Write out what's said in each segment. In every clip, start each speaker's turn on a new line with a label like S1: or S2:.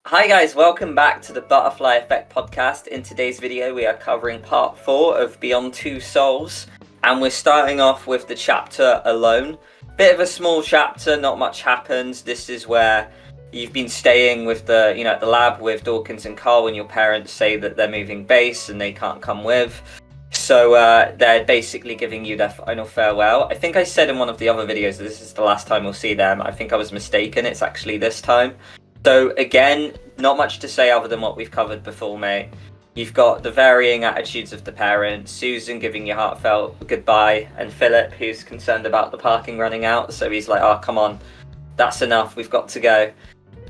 S1: Hi guys, welcome back to the Butterfly Effect podcast. In today's video we are covering part 4 of Beyond Two Souls, and we're starting off with the chapter Alone. Bit of a small chapter, not much happens. This is where you've been staying with at the lab with Dawkins and Carl when your parents say that they're moving base and they can't come with. So they're basically giving you their final farewell. I think I said in one of the other videos that this is the last time we'll see them. I think I was mistaken, it's actually this time. So again, not much to say other than what we've covered before, mate. You've got the varying attitudes of the parents, Susan giving you heartfelt goodbye, and Philip, who's concerned about the parking running out, so he's like, oh, come on, that's enough, we've got to go.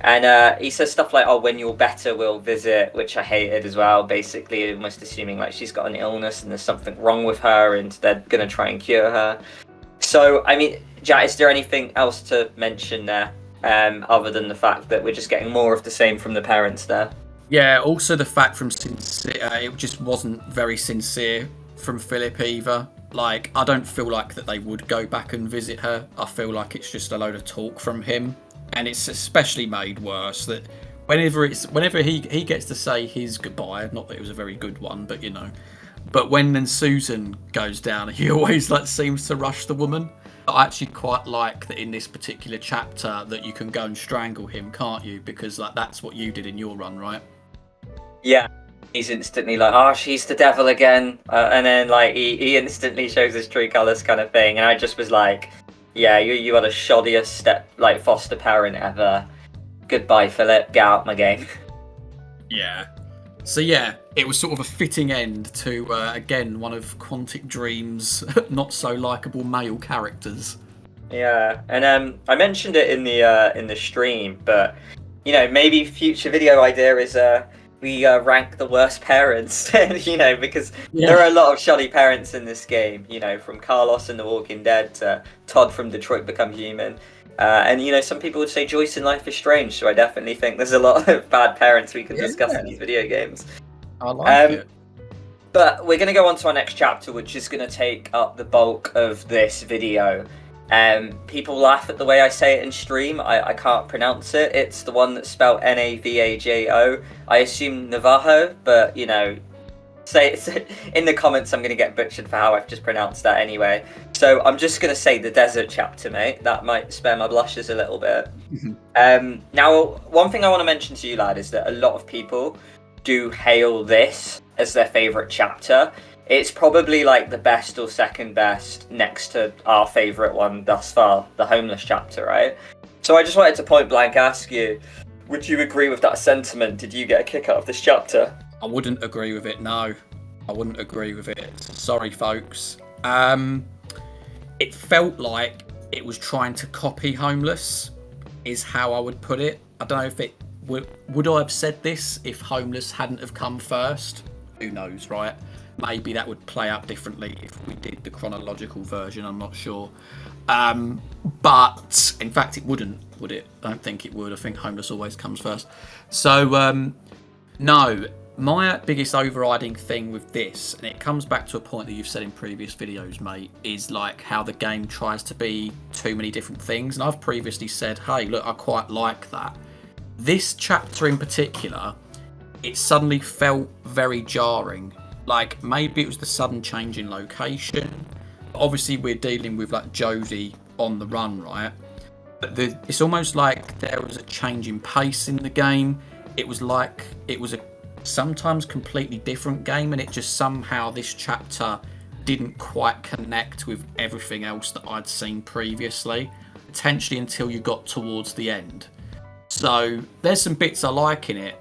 S1: And he says stuff like, oh, when you're better, we'll visit, which I hated as well, basically almost assuming like she's got an illness and there's something wrong with her and they're going to try and cure her. So, I mean, Jack, is there anything else to mention there? Other than the fact that we're just getting more of the same from the parents there.
S2: Yeah, also the fact from sincere, it just wasn't very sincere from Philip either. Like, I don't feel like that they would go back and visit her. I feel like it's just a load of talk from him. And it's especially made worse that whenever he gets to say his goodbye, not that it was a very good one, but you know. But when then Susan goes down, he always seems to rush the woman. I actually quite like that in this particular chapter that you can go and strangle him, can't you? Because that's what you did in your run, right?
S1: Yeah, he's instantly like, oh, she's the devil again. And then he instantly shows his true colours kind of thing. And I just was like, yeah, you are the shoddiest foster parent ever. Goodbye, Philip. Get out my game.
S2: Yeah. So yeah, it was sort of a fitting end to, again, one of Quantic Dream's not so likeable male characters.
S1: Yeah, and I mentioned it in the stream, but maybe future video idea is we rank the worst parents, because there are a lot of shoddy parents in this game. From Carlos in The Walking Dead to Todd from Detroit Become Human. And some people would say Joyce in Life is Strange, so I definitely think there's a lot of bad parents we can discuss in these video games.
S2: I like it.
S1: But we're going to go on to our next chapter, which is going to take up the bulk of this video. People laugh at the way I say it in stream. I can't pronounce it. It's the one that's spelled Navajo. I assume Navajo, but say it in the comments. I'm going to get butchered for how I've just pronounced that anyway. So I'm just going to say the desert chapter, mate. That might spare my blushes a little bit. Now, one thing I want to mention to you, lad, is that a lot of people do hail this as their favourite chapter. It's probably like the best or second best next to our favourite one thus far, the homeless chapter, right? So I just wanted to point blank ask you, would you agree with that sentiment? Did you get a kick out of this chapter?
S2: I wouldn't agree with it, no. I wouldn't agree with it. Sorry, folks. It felt like it was trying to copy Homeless, is how I would put it. I don't know if it... Would I have said this if Homeless hadn't have come first? Who knows, right? Maybe that would play out differently if we did the chronological version, I'm not sure. But, in fact, it wouldn't, would it? I don't think it would. I think Homeless always comes first. So, no. My biggest overriding thing with this, and it comes back to a point that you've said in previous videos, mate, is like how the game tries to be too many different things. And I've previously said, hey, look, I quite like that. This chapter in particular, it suddenly felt very jarring. Like, maybe it was the sudden change in location. Obviously, we're dealing with, like, Jodie on the run, right? But it's almost like there was a change in pace in the game. It was like it was a sometimes completely different game, and it just somehow, this chapter didn't quite connect with everything else that I'd seen previously, potentially until you got towards the end. So, there's some bits I like in it,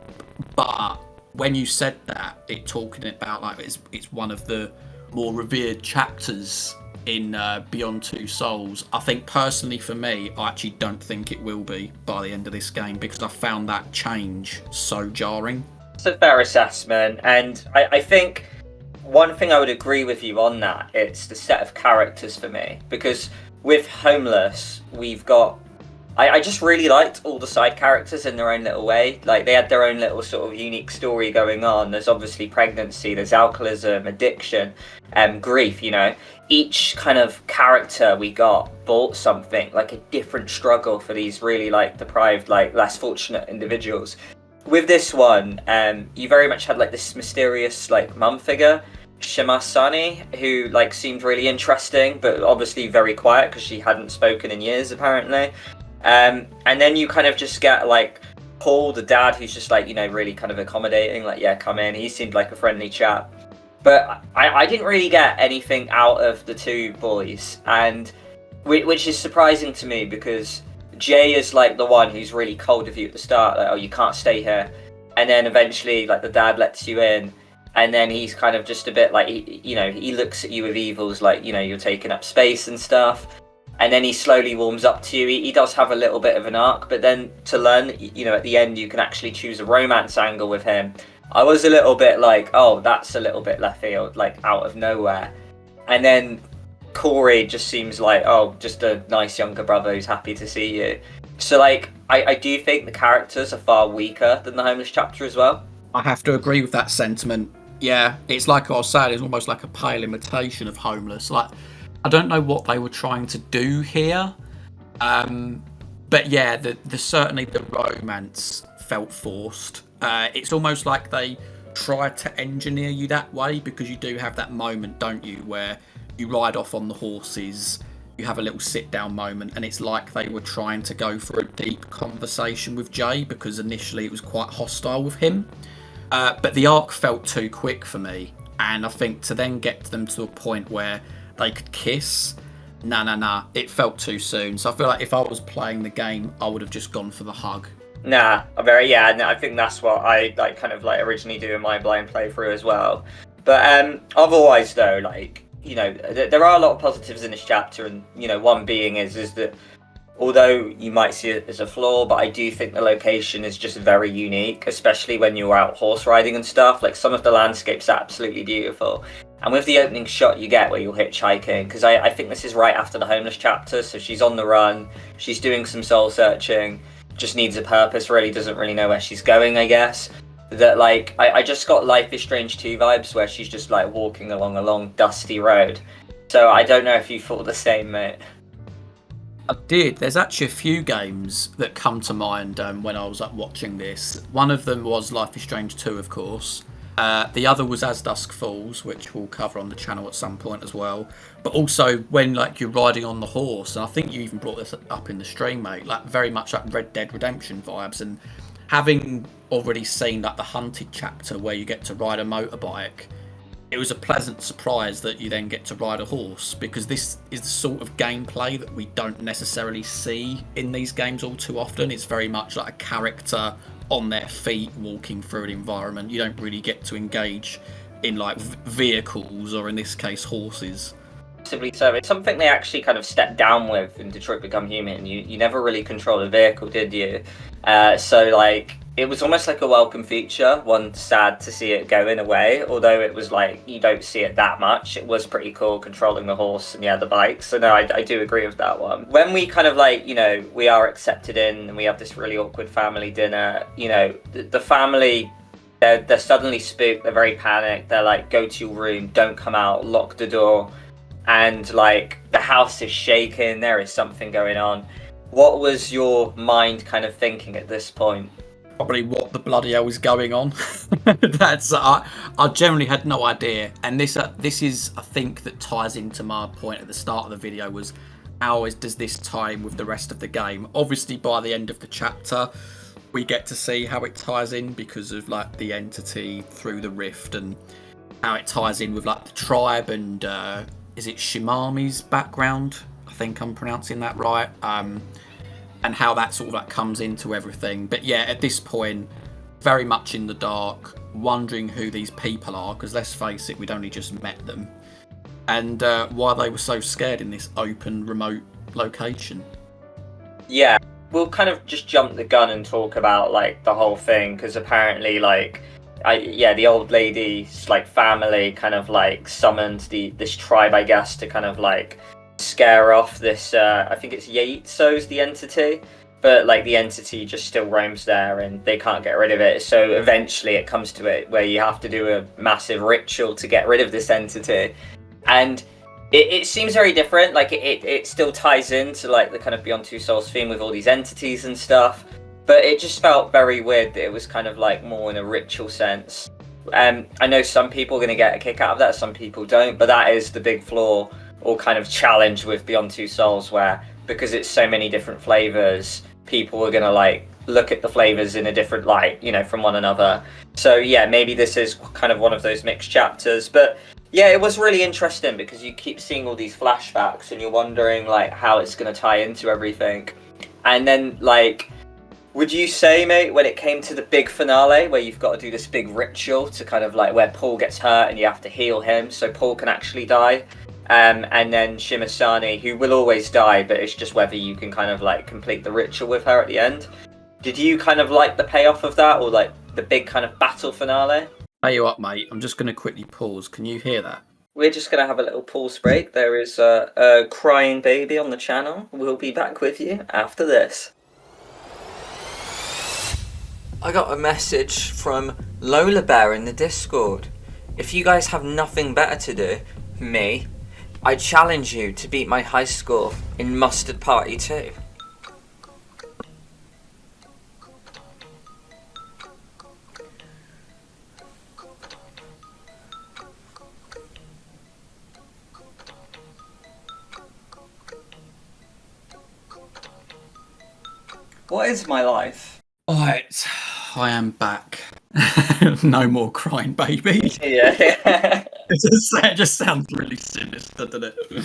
S2: but when you said that, talking about like it's one of the more revered chapters in Beyond Two Souls, I think personally for me, I actually don't think it will be by the end of this game, because I found that change so jarring.
S1: It's a fair assessment, and I think one thing I would agree with you on that, it's the set of characters for me, because with Homeless, we've got... I just really liked all the side characters in their own little way. Like, they had their own little sort of unique story going on. There's obviously pregnancy, there's alcoholism, addiction, grief, Each kind of character we got brought something, like a different struggle for these really, like, deprived, like, less fortunate individuals. with this one, you very much had like this mysterious like mum figure, Shimasani, who like seemed really interesting, but obviously very quiet because she hadn't spoken in years apparently. And then you kind of just get like Paul, the dad, who's just like, you know, really kind of accommodating, like, yeah, come in. He seemed like a friendly chap. But I didn't really get anything out of the two boys, and which is surprising to me because Jay is like the one who's really cold with you at the start, like, oh, you can't stay here. And then eventually, like, the dad lets you in, and then he's kind of just a bit like, he looks at you with evils, like, you know, you're taking up space and stuff. And then he slowly warms up to you. He does have a little bit of an arc, but then to learn, you know, at the end, you can actually choose a romance angle with him. I was a little bit like, oh, that's a little bit left field, like out of nowhere. And then Corey just seems like, oh, just a nice younger brother who's happy to see you. So, like, I do think the characters are far weaker than the Homeless chapter as well.
S2: I have to agree with that sentiment. Yeah, it's like I was saying, it's almost like a pale imitation of Homeless. Like, I don't know what they were trying to do here. But yeah, certainly the romance felt forced. It's almost like they tried to engineer you that way, because you do have that moment, don't you, where you ride off on the horses, you have a little sit down moment, and it's like they were trying to go for a deep conversation with Jay, because initially it was quite hostile with him. But the arc felt too quick for me, and I think to then get them to a point where they could kiss, it felt too soon. So I feel like if I was playing the game, I would have just gone for the hug.
S1: I think that's what I like kind of like originally do in my blind playthrough as well. But otherwise though, like, you know, there are a lot of positives in this chapter, and, you know, one being is that although you might see it as a flaw, but I do think the location is just very unique, especially when you're out horse riding and stuff. Like, some of the landscapes are absolutely beautiful. And with the opening shot you get where you're hitchhiking, because I think this is right after the Homeless chapter, so she's on the run, she's doing some soul searching, just needs a purpose, really doesn't really know where she's going, I guess. That, like, I just got Life is Strange 2 vibes, where she's just like walking along a long dusty road. So I don't know if you thought the same, mate.
S2: I did. There's actually a few games that come to mind when I was watching this. One of them was Life is Strange 2, of course. The other was As Dusk Falls, which we'll cover on the channel at some point as well. But also when, like, you're riding on the horse, and I think you even brought this up in the stream, mate, like very much like Red Dead Redemption vibes. And having already seen like the Hunted chapter where you get to ride a motorbike, it was a pleasant surprise that you then get to ride a horse, because this is the sort of gameplay that we don't necessarily see in these games all too often. It's very much like a character on their feet walking through an environment. You don't really get to engage in like vehicles, or in this case horses.
S1: So it's something they actually kind of stepped down with in Detroit Become Human. You never really control a vehicle, did you? So like, it was almost like a welcome feature. One, sad to see it go in a way, although it was like, you don't see it that much. It was pretty cool controlling the horse and the bike. So no, I do agree with that one. When we kind of like, you know, we are accepted in and we have this really awkward family dinner, you know, the family, they're suddenly spooked, they're very panicked. They're like, go to your room, don't come out, lock the door. And like, the house is shaking, there is something going on. What was your mind kind of thinking at this point?
S2: Probably what the bloody hell is going on. That's I generally had no idea, and this is, I think, that ties into my point at the start of the video, was does this tie in with the rest of the game? Obviously by the end of the chapter we get to see how it ties in, because of like the entity through the rift, and how it ties in with like the tribe, and is it Shimami's background? I think I'm pronouncing that right. And how that sort of like comes into everything. But yeah, at this point, very much in the dark, wondering who these people are, because let's face it, we'd only just met them, and why they were so scared in this open, remote location.
S1: Yeah, we'll kind of just jump the gun and talk about like the whole thing, because apparently like, the old lady's like family kind of like summoned this tribe, I guess, to kind of like scare off this, I think it's Yaitso's the entity, but like the entity just still roams there and they can't get rid of it. So eventually it comes to it where you have to do a massive ritual to get rid of this entity. And it seems very different. Like it still ties into like the kind of Beyond Two Souls theme with all these entities and stuff. but it just felt very weird that it was kind of like more in a ritual sense. I know some people are going to get a kick out of that, some people don't, but that is the big flaw or kind of challenge with Beyond Two Souls, where because it's so many different flavors, people are going to like look at the flavors in a different light, you know, from one another. So yeah, maybe this is kind of one of those mixed chapters, but yeah, it was really interesting because you keep seeing all these flashbacks and you're wondering like how it's going to tie into everything. And then like, would you say, mate, when it came to the big finale where you've got to do this big ritual to kind of like where Paul gets hurt and you have to heal him so Paul can actually die, and then Shimasani, who will always die, but it's just whether you can kind of like complete the ritual with her at the end. Did you kind of like the payoff of that, or like the big kind of battle finale?
S2: Hey you up, mate? I'm just going to quickly pause. Can you hear that?
S1: We're just going to have a little pause break. There is a crying baby on the channel. We'll be back with you after this. I got a message from Lola Bear in the Discord. If you guys have nothing better to do, me, I challenge you to beat my high score in Mustard Party 2. What is my life?
S2: Alright, I am back. No more crying babies.
S1: Yeah.
S2: It just sounds really sinister, doesn't it?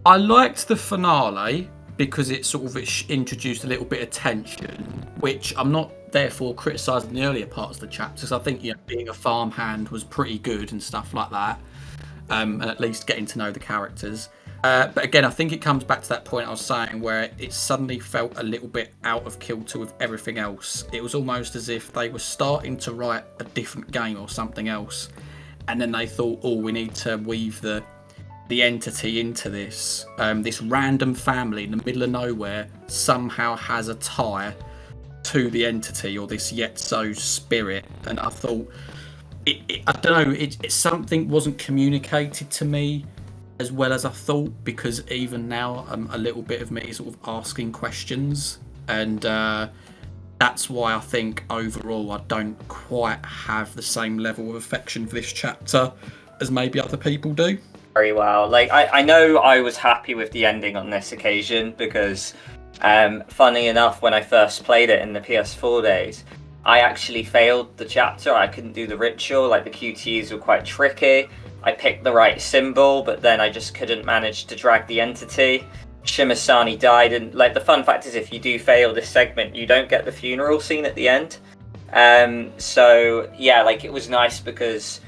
S2: I liked the finale because it sort of introduced a little bit of tension, which I'm not therefore criticising the earlier parts of the chapters. I think, you know, being a farmhand was pretty good and stuff like that, and at least getting to know the characters. But again, I think it comes back to that point I was saying where it suddenly felt a little bit out of kilter with everything else. It was almost as if they were starting to write a different game or something else, and then they thought, oh, we need to weave the entity into this. This random family in the middle of nowhere somehow has a tie to the entity or this Yetso spirit, and I thought, I don't know, it something wasn't communicated to me as well as I thought, because even now a little bit of me is sort of asking questions, and that's why I think overall I don't quite have the same level of affection for this chapter as maybe other people do.
S1: Very well. Like, I know I was happy with the ending on this occasion because, funny enough, when I first played it in the PS4 days, I actually failed the chapter. I couldn't do the ritual, like the QTEs were quite tricky. I picked the right symbol, but then I just couldn't manage to drag the entity. Shimasani died, and like the fun fact is if you do fail this segment, you don't get the funeral scene at the end. So yeah, like it was nice because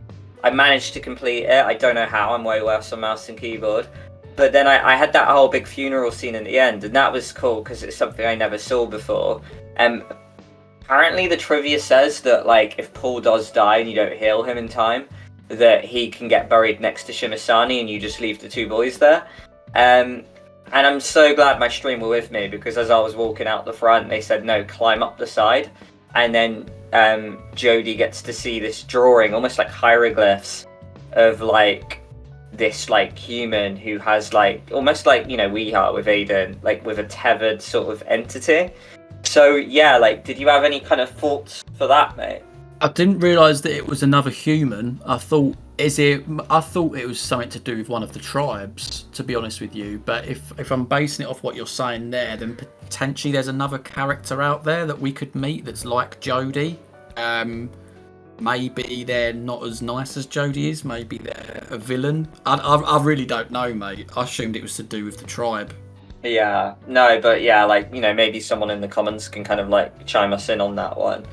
S1: I managed to complete it. I don't know how, I'm way worse on mouse and keyboard. But then I had that whole big funeral scene in the end, and that was cool because it's something I never saw before. Apparently the trivia says that like if Paul does die and you don't heal him in time, that he can get buried next to Shimasani and you just leave the two boys there. And I'm so glad my stream were with me, because as I was walking out the front, they said, no, climb up the side. And then Jodie gets to see this drawing, almost like hieroglyphs, of like this like human who has like, almost like, you know, we are with Aiden, like with a tethered sort of entity. So yeah, like, did you have any kind of thoughts for that, mate?
S2: I didn't realise that it was another human. I thought it was something to do with one of the tribes, to be honest with you. But if I'm basing it off what you're saying there, then potentially there's another character out there that we could meet that's like Jodie. Maybe they're not as nice as Jodie is. Maybe they're a villain. I really don't know, mate. I assumed it was to do with the tribe.
S1: Yeah, no, but yeah, like, you know, maybe someone in the comments can kind of like chime us in on that one.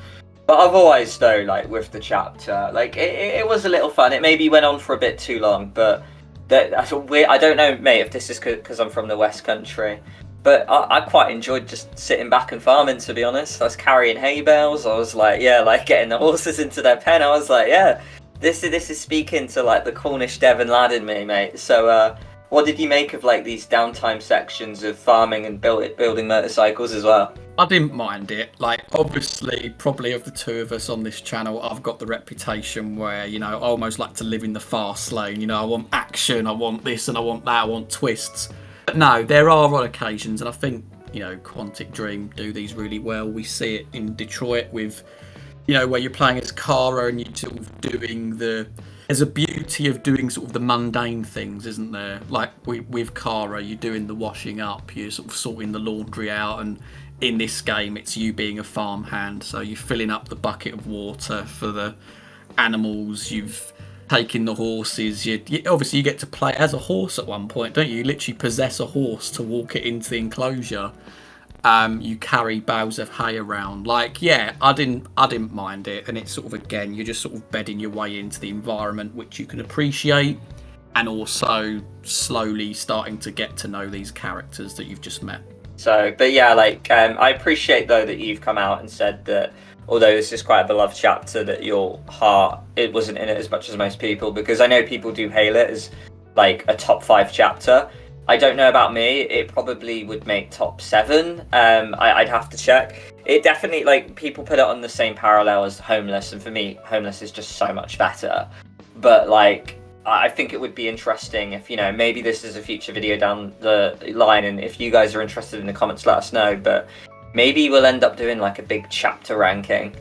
S1: But otherwise, though, like with the chapter, like it was a little fun. It maybe went on for a bit too long, but I don't know, mate, if this is because I'm from the West Country, but I quite enjoyed just sitting back and farming. To be honest, I was carrying hay bales. I was like, yeah, like getting the horses into their pen. I was like, yeah, this is speaking to like the Cornish Devon lad in me, mate. So, what did you make of like these downtime sections of farming and building motorcycles as well?
S2: I didn't mind it. Like, obviously, probably of the two of us on this channel, I've got the reputation where, you know, I almost like to live in the fast lane. You know, I want action, I want this and I want that, I want twists. But no, there are on occasions, and I think Quantic Dream do these really well. We see it in Detroit with, where you're playing as Kara and you're sort of doing there's a beauty of doing sort of the mundane things, isn't there? Like with Kara, you're doing the washing up, you're sort of sorting the laundry out, and in this game, it's you being a farmhand. So you're filling up the bucket of water for the animals, you've taken the horses. Obviously, you get to play as a horse at one point, don't you? You literally possess a horse to walk it into the enclosure. You carry bales of hay around. I didn't mind it, and it's sort of, again, you're just sort of bedding your way into the environment, which you can appreciate, and also slowly starting to get to know these characters that you've just met.
S1: So, but yeah, I appreciate though that you've come out and said that although this is quite a beloved chapter, that your heart, it wasn't in it as much as most people, because I know people do hail it as like a top 5 chapter. I don't know about me, it probably would make top 7. I'd have to check. It definitely, people put it on the same parallel as Homeless, and for me, Homeless is just so much better. But I think it would be interesting if, maybe this is a future video down the line, and if you guys are interested in the comments, let us know. But maybe we'll end up doing a big chapter ranking,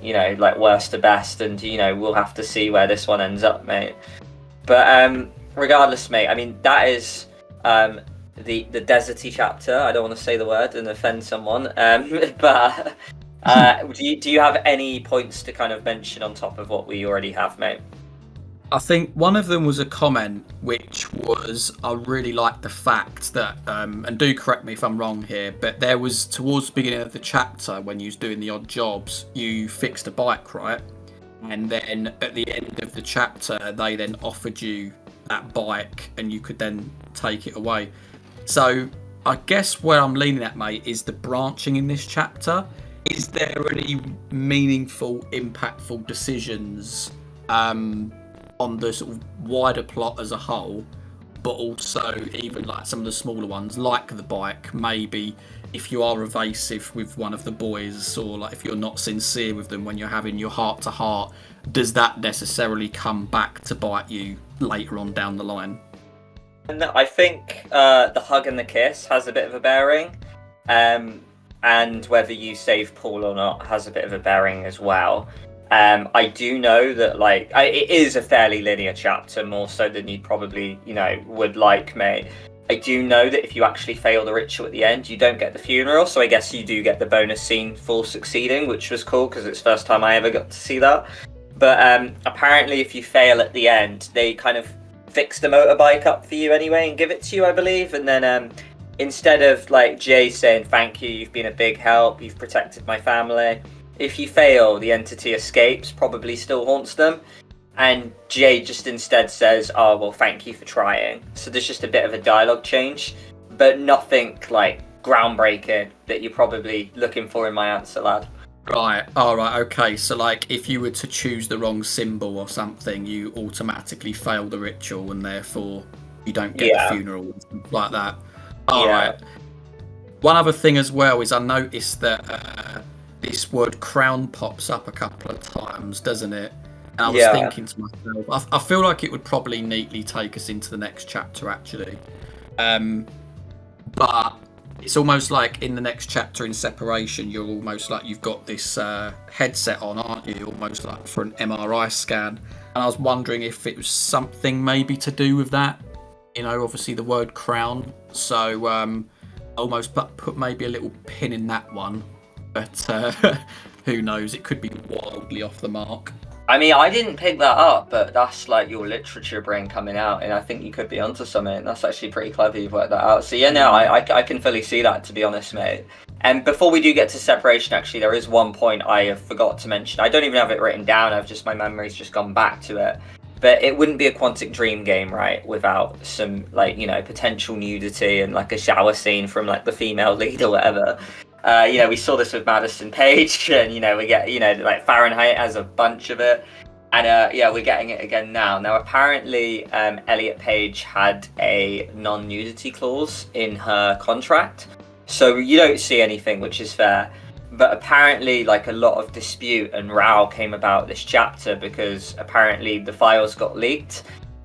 S1: worst to best, and, we'll have to see where this one ends up, mate. But regardless, mate, I mean, that is the deserty chapter. I don't want to say the word and offend someone, but do you have any points to kind of mention on top of what we already have, mate?
S2: I think one of them was a comment, which was, I really like the fact that, and do correct me if I'm wrong here, but there was, towards the beginning of the chapter, when you was doing the odd jobs, you fixed a bike, right? And then at the end of the chapter, they then offered you that bike, and you could then take it away. So I guess where I'm leaning at, mate, is the branching in this chapter. Is there any meaningful, impactful decisions on the sort of wider plot as a whole, but also even some of the smaller ones, like the bike? Maybe if you are evasive with one of the boys, or if you're not sincere with them when you're having your heart to heart, does that necessarily come back to bite you later on down the line?
S1: And I think the hug and the kiss has a bit of a bearing, and whether you save Paul or not has a bit of a bearing as well. I do know that it is a fairly linear chapter, more so than you probably would like, mate. I do know that if you actually fail the ritual at the end, you don't get the funeral, so I guess you do get the bonus scene for succeeding, which was cool because it's the first time I ever got to see that. But apparently if you fail at the end, they kind of fix the motorbike up for you anyway and give it to you, I believe. And then instead of Jay saying thank you, you've been a big help, you've protected my family, if you fail, the entity escapes, probably still haunts them, and Jay just instead says, oh well, thank you for trying. So there's just a bit of a dialogue change, but nothing groundbreaking that you're probably looking for in my answer, lad.
S2: Right, alright, okay, so if you were to choose the wrong symbol or something, you automatically fail the ritual, and therefore you don't get the funeral, like that. Alright. Yeah. One other thing as well is I noticed that this word crown pops up a couple of times, doesn't it? And I was thinking to myself, I feel like it would probably neatly take us into the next chapter, actually. But it's almost like in the next chapter in Separation, you're almost you've got this headset on, aren't you? Almost for an MRI scan. And I was wondering if it was something maybe to do with that. Obviously the word crown. So I almost put maybe a little pin in that one. But who knows? It could be wildly off the mark.
S1: I mean, I didn't pick that up, but that's your literature brain coming out, and I think you could be onto something. That's actually pretty clever you've worked that out. So yeah, no, I can fully see that, to be honest, mate. And before we do get to Separation, actually, there is one point I have forgot to mention. I don't even have it written down. My memory's just gone back to it. But it wouldn't be a Quantic Dream game, right, without some potential nudity and a shower scene from the female lead or whatever. We saw this with Madison Page, and we get Fahrenheit has a bunch of it, and we're getting it again now. Now apparently Elliot Page had a non-nudity clause in her contract, so you don't see anything, which is fair. But apparently a lot of dispute and row came about this chapter because apparently the files got leaked,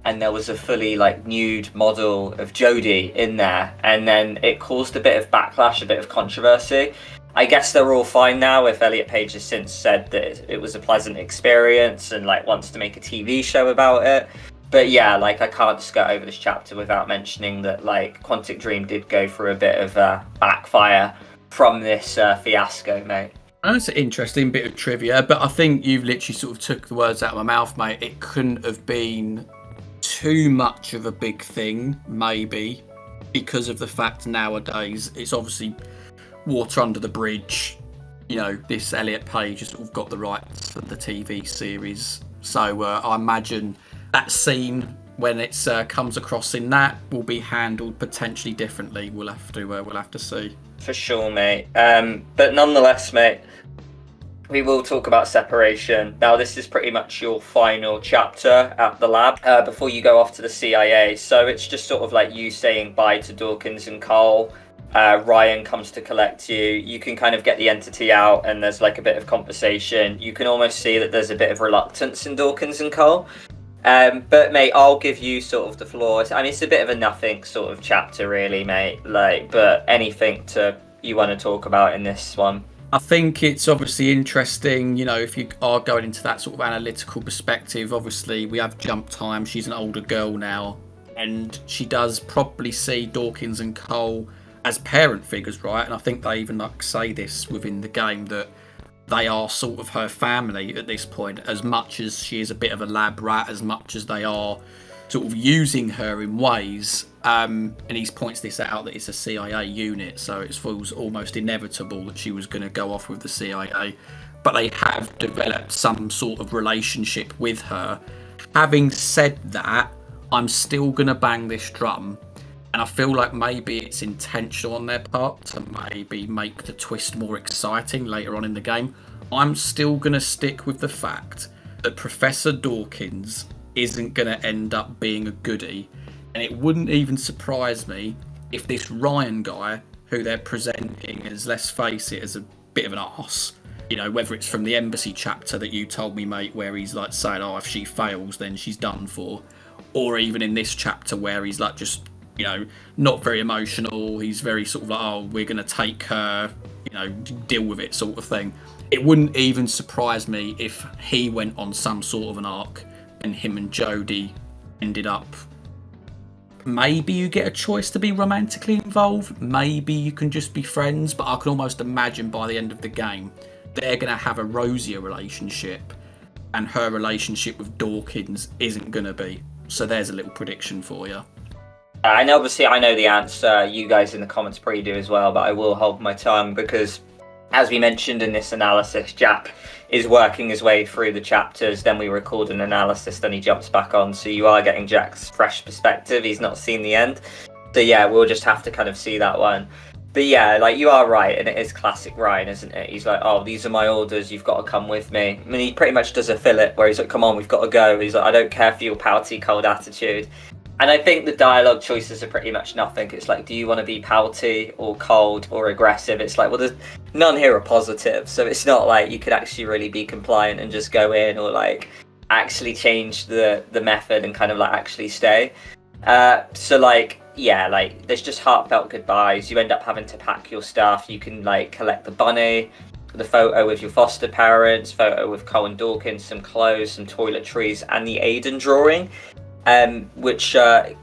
S1: and there was a fully like nude model of Jodie in there, and then it caused a bit of backlash, a bit of controversy. I guess they're all fine now. If Elliot Page has since said that it was a pleasant experience and like wants to make a TV show about it. But yeah, like I can't just go over this chapter without mentioning that like Quantic Dream did go through a bit of backfire from this fiasco, mate.
S2: That's an interesting bit of trivia, but I think you've literally sort of took the words out of my mouth, mate. It couldn't have been too much of a big thing, maybe, because of the fact nowadays it's obviously water under the bridge. You know, this Elliot Page has sort of got the rights for the TV series, so I imagine that scene when it comes across in that will be handled potentially differently. We'll have to see. For
S1: sure, mate. But nonetheless, mate, we will talk about Separation. Now, this is pretty much your final chapter at the lab before you go off to the CIA. So it's just sort of like you saying bye to Dawkins and Cole. Ryan comes to collect you. You can kind of get the entity out, and there's like a bit of conversation. You can almost see that there's a bit of reluctance in Dawkins and Cole. But mate, I'll give you sort of the floor. I mean, it's a bit of a nothing sort of chapter, really, mate. Like, but anything you want to talk about in this one?
S2: I think it's obviously interesting, you know, if you are going into that sort of analytical perspective. Obviously, we have jump time. She's an older girl now, and she does probably see Dawkins and Cole as parent figures, right? And I think they even like say this within the game, that they are sort of her family at this point, as much as she is a bit of a lab rat, as much as they are sort of using her in ways. And he points this out, that it's a CIA unit, so it feels almost inevitable that she was going to go off with the CIA. But they have developed some sort of relationship with her. Having said that, I'm still going to bang this drum. And I feel like maybe it's intentional on their part to maybe make the twist more exciting later on in the game. I'm still going to stick with the fact that Professor Dawkins isn't going to end up being a goodie. And it wouldn't even surprise me if this Ryan guy, who they're presenting as, let's face it, as a bit of an arse, you know, whether it's from the embassy chapter that you told me, mate, where he's like saying, oh, if she fails, then she's done for. Or even in this chapter where he's like just, you know, not very emotional. He's very sort of like, oh, we're going to take her, you know, deal with it sort of thing. It wouldn't even surprise me if he went on some sort of an arc and him and Jodie ended up, maybe you get a choice to be romantically involved. Maybe you can just be friends. But I can almost imagine by the end of the game, they're going to have a rosier relationship, and her relationship with Dawkins isn't going to be. So there's a little prediction for you.
S1: And obviously I know the answer. You guys in the comments probably do as well, but I will hold my tongue because, as we mentioned in this analysis, Jack is working his way through the chapters. Then we record an analysis, then he jumps back on. So you are getting Jack's fresh perspective. He's not seen the end. So yeah, we'll just have to kind of see that one. But yeah, like you are right, and it is classic Ryan, isn't it? He's like, oh, these are my orders, you've got to come with me. I mean, he pretty much does a Philip where he's like, come on, we've got to go. He's like, I don't care for your pouty, cold attitude. And I think the dialogue choices are pretty much nothing. It's like, do you want to be pouty or cold or aggressive? It's like, well, there's none here are positive. So it's not like you could actually really be compliant and just go in, or like actually change the method and kind of like actually stay. So like, yeah, like there's just heartfelt goodbyes. You end up having to pack your stuff. You can like collect the bunny, the photo with your foster parents, photo with Cole and Dawkins, some clothes, some toiletries, and the Aiden drawing. Which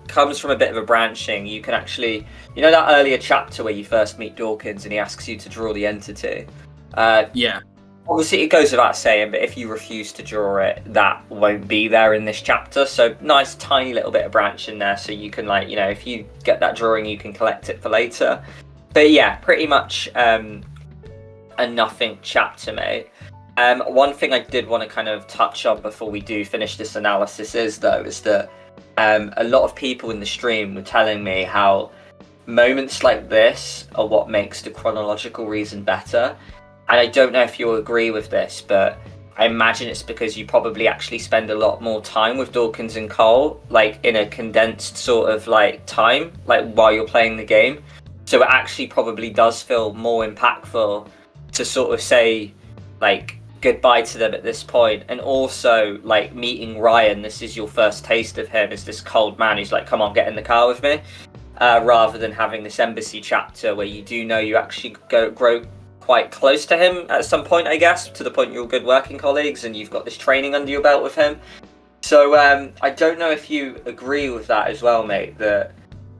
S1: comes from a bit of a branching. You can actually, you know that earlier chapter where you first meet Dawkins and he asks you to draw the entity?
S2: Yeah.
S1: Obviously it goes without saying, but if you refuse to draw it, that won't be there in this chapter. So nice tiny little bit of branching there, so you can like, you know, if you get that drawing, you can collect it for later. But yeah, pretty much a nothing chapter, mate. One thing I did want to kind of touch on before we do finish this analysis is that a lot of people in the stream were telling me how moments like this are what makes the chronological reason better. And I don't know if you'll agree with this, but I imagine it's because you probably actually spend a lot more time with Dawkins and Cole, like in a condensed sort of like time, like while you're playing the game. So it actually probably does feel more impactful to sort of say, like, goodbye to them at this point. And also, like, meeting Ryan, this is your first taste of him as this cold man who's like, come on, get in the car with me. Rather than having this embassy chapter where you do know you actually grow quite close to him at some point, I guess, to the point you're good working colleagues and you've got this training under your belt with him. So I don't know if you agree with that as well, mate, that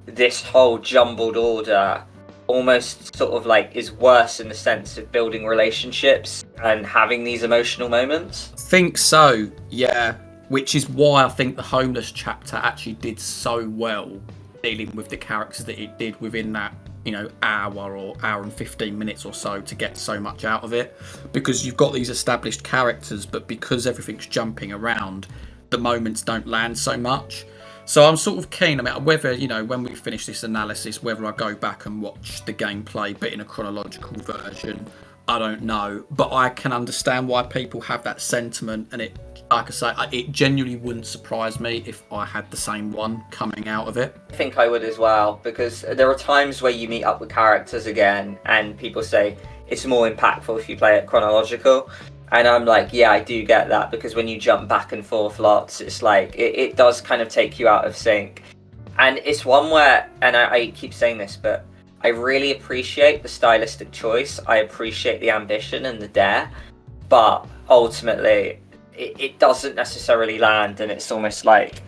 S1: this whole jumbled order almost sort of like is worse in the sense of building relationships and having these emotional moments.
S2: Think so, yeah. Which is why I think the homeless chapter actually did so well dealing with the characters that it did within that, hour or hour and 15 minutes or so to get so much out of it. Because you've got these established characters, but because everything's jumping around, the moments don't land so much. So I'm sort of keen, whether, when we finish this analysis, whether I go back and watch the gameplay but in a chronological version, I don't know. But I can understand why people have that sentiment, and it, like I say, it genuinely wouldn't surprise me if I had the same one coming out of it.
S1: I think I would as well, because there are times where you meet up with characters again and people say it's more impactful if you play it chronological. And I'm like, yeah, I do get that, because when you jump back and forth lots, it's like, it does kind of take you out of sync. And it's one where, and I keep saying this, but I really appreciate the stylistic choice. I appreciate the ambition and the dare, but ultimately, it doesn't necessarily land, and it's almost like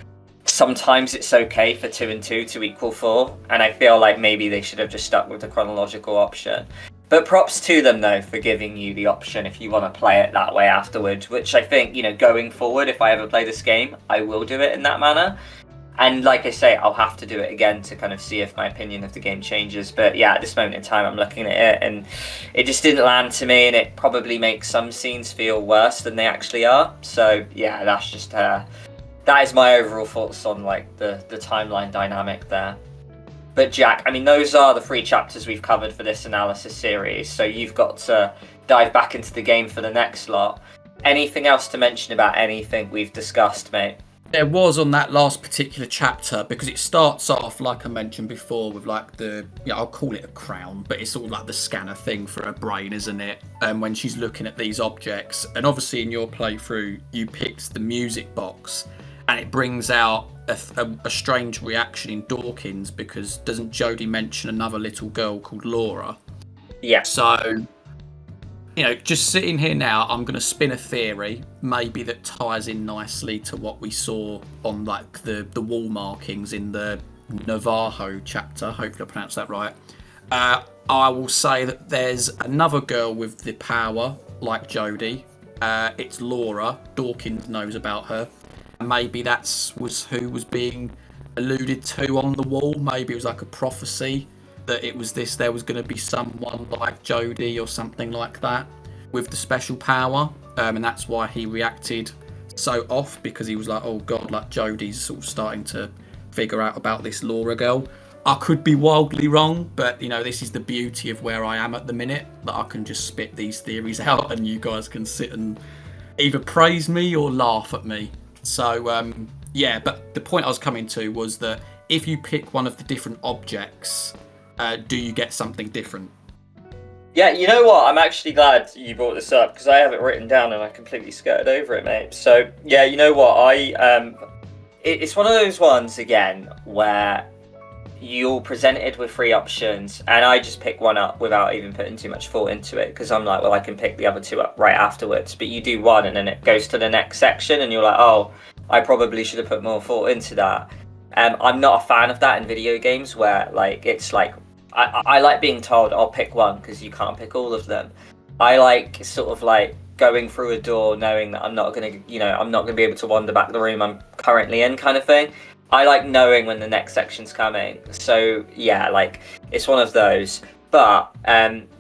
S1: sometimes it's okay for 2 and 2 to equal 4, and I feel like maybe they should have just stuck with the chronological option. But props to them, though, for giving you the option if you want to play it that way afterwards, which I think, going forward, if I ever play this game, I will do it in that manner. And like I say, I'll have to do it again to kind of see if my opinion of the game changes. But yeah, at this moment in time, I'm looking at it and it just didn't land to me, and it probably makes some scenes feel worse than they actually are. So yeah, that's just, that is my overall thoughts on like the timeline dynamic there. But Jack, those are the 3 chapters we've covered for this analysis series. So you've got to dive back into the game for the next lot. Anything else to mention about anything we've discussed, mate?
S2: There was on that last particular chapter, because it starts off, like I mentioned before, with like I'll call it a crown, but it's sort of like the scanner thing for her brain, isn't it? And when she's looking at these objects, and obviously in your playthrough, you picked the music box, and it brings out a strange reaction in Dawkins, because doesn't Jodie mention another little girl called Laura?
S1: Yeah.
S2: So, just sitting here now, I'm going to spin a theory, maybe that ties in nicely to what we saw on like the wall markings in the Navajo chapter. Hopefully I pronounced that right. I will say that there's another girl with the power, like Jodie. It's Laura. Dawkins knows about her. Maybe was who was being alluded to on the wall. Maybe it was like a prophecy that there was going to be someone like Jodie or something like that with the special power, and that's why he reacted so off, because he was like, oh god, like Jodie's sort of starting to figure out about this Laura girl. I could be wildly wrong, but this is the beauty of where I am at the minute, that I can just spit these theories out and you guys can sit and either praise me or laugh at me. So yeah, but the point I was coming to was that if you pick one of the different objects, do you get something different?
S1: Yeah, you know what? I'm actually glad you brought this up, because I have it written down and I completely skirted over it, mate. So yeah, you know what? It's one of those ones again where you're presented with 3 options, and I just pick one up without even putting too much thought into it, because I'm like, well, I can pick the other 2 up right afterwards. But you do one, and then it goes to the next section, and you're like, oh, I probably should have put more thought into that. I'm not a fan of that in video games, where like it's like I like being told I'll pick one, because you can't pick all of them. I like sort of like going through a door knowing that I'm not gonna be able to wander back the room I'm currently in, kind of thing. I like knowing when the next section's coming. So yeah, like it's one of those. But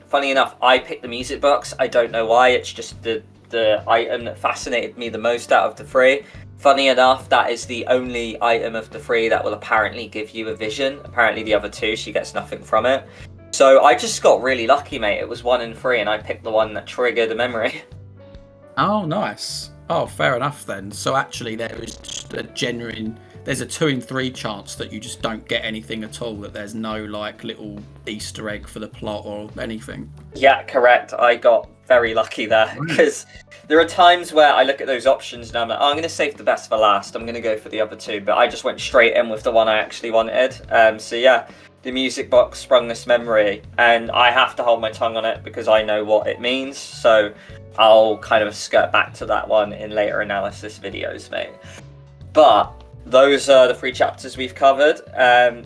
S1: funny enough, I picked the music box. I don't know why. It's just the item that fascinated me the most out of the 3. Funny enough, that is the only item of the 3 that will apparently give you a vision. Apparently the other 2, she gets nothing from it. So I just got really lucky, mate. It was 1 and 3, and I picked the one that triggered a memory.
S2: Oh, nice. Oh, fair enough then. So actually there is just there's a 2 in 3 chance that you just don't get anything at all, that there's no like little Easter egg for the plot or anything.
S1: Yeah, correct. I got very lucky there, because There are times where I look at those options and I'm like, oh, I'm going to save the best for last. I'm going to go for the other two, but I just went straight in with the one I actually wanted. So yeah, the music box sprung this memory, and I have to hold my tongue on it because I know what it means. So I'll kind of skirt back to that one in later analysis videos, mate. But those are the 3 chapters we've covered.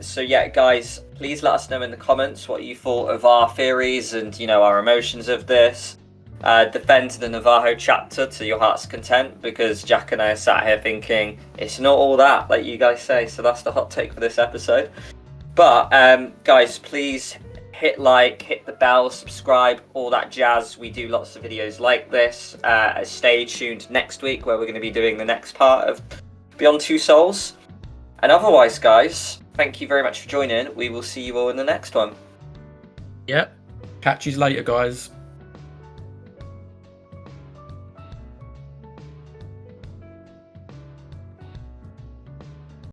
S1: So yeah, guys, please let us know in the comments what you thought of our theories and, you know, our emotions of this. Defend the Navajo chapter to your heart's content, because Jack and I are sat here thinking it's not all that, like you guys say. So that's the hot take for this episode. But guys, please hit like, hit the bell, subscribe, all that jazz. We do lots of videos like this. Stay tuned next week where we're going to be doing the next part of Beyond Two Souls. And otherwise, guys, thank you very much for joining. We will see you all in the next one.
S2: Yep. Catch you later, guys.